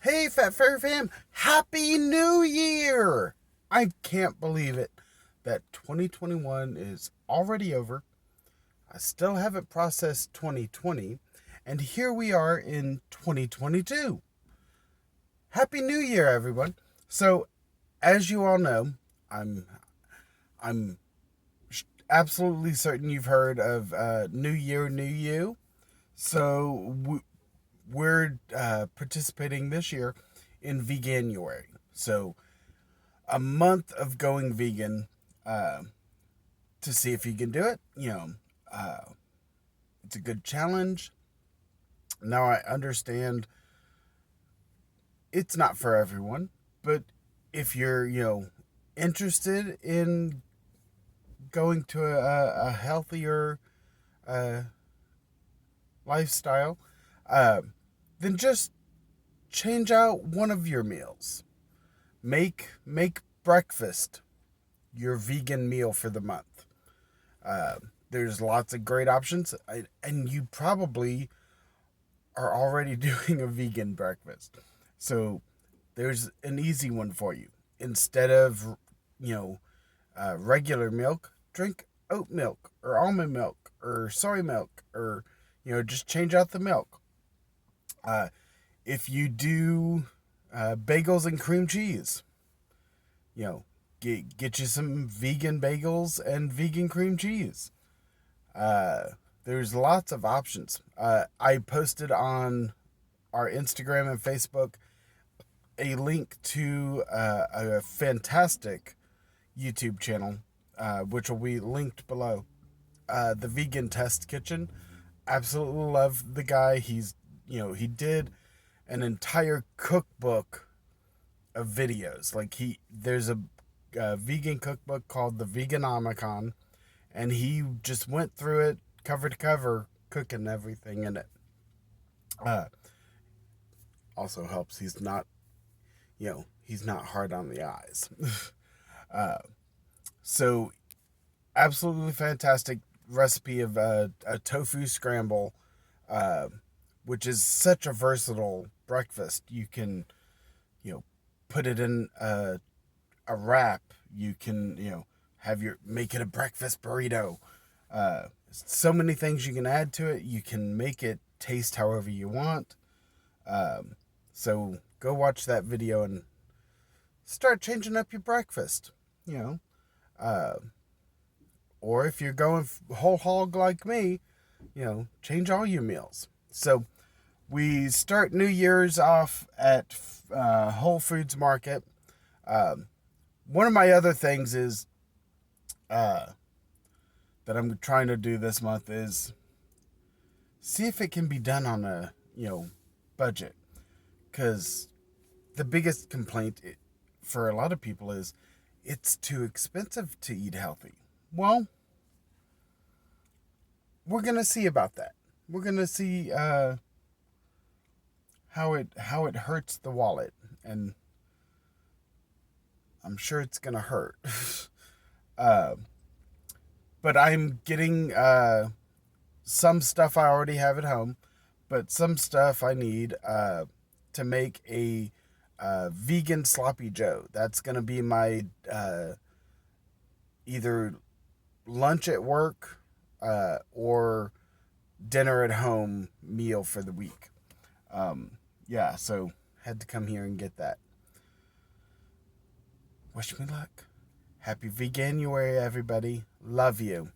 Hey, Fat Fairy Fam, Happy New Year! I can't believe it that 2021 is already over. I still haven't processed 2020, and here we are in 2022. Happy New Year, everyone. So, as you all know, I'm I'm absolutely certain you've heard of New Year, New You. So, we're participating this year in Veganuary. So, a month of going vegan uh, to see if you can do it. Uh, it's a good challenge. Now, I understand it's not for everyone, but if you're, interested in going to a healthier uh, lifestyle, uh, then just change out one of your meals. Make breakfast your vegan meal for the month. Uh, there's lots of great options, and you probably are already doing a vegan breakfast. So there's an easy one for you. Instead of, regular milk, drink oat milk or almond milk or soy milk, or, just change out the milk. Uh, if you do bagels and cream cheese, you know, get you some vegan bagels and vegan cream cheese. Uh, there's lots of options. I posted on our Instagram and Facebook a link to a fantastic YouTube channel, which will be linked below. The Vegan Test Kitchen. Absolutely love the guy. He did an entire cookbook of videos. Like there's a vegan cookbook called the Veganomicon, and he just went through it cover to cover, cooking everything in it. Uh, Also helps he's not hard on the eyes. uh, so absolutely fantastic recipe of a tofu scramble, uh, which is such a versatile breakfast. You can, put it in a wrap. You can, make it a breakfast burrito. So many things you can add to it. You can make it taste however you want. So go watch that video and start changing up your breakfast. You know, uh, or if you're going whole hog like me, change all your meals. So we start New Year's off at Whole Foods Market. Um, One of my other things is uh, that I'm trying to do this month is see if it can be done on a budget, because the biggest complaint for a lot of people is it's too expensive to eat healthy. Well, we're gonna see about that. We're gonna see how it hurts the wallet, and I'm sure it's gonna hurt. uh, but I'm getting some stuff I already have at home, but some stuff I need to make a vegan sloppy Joe. That's gonna be my either lunch at work or dinner at home meal for the week. Yeah, so had to come here and get that. Wish me luck. Happy Veganuary, everybody. Love you.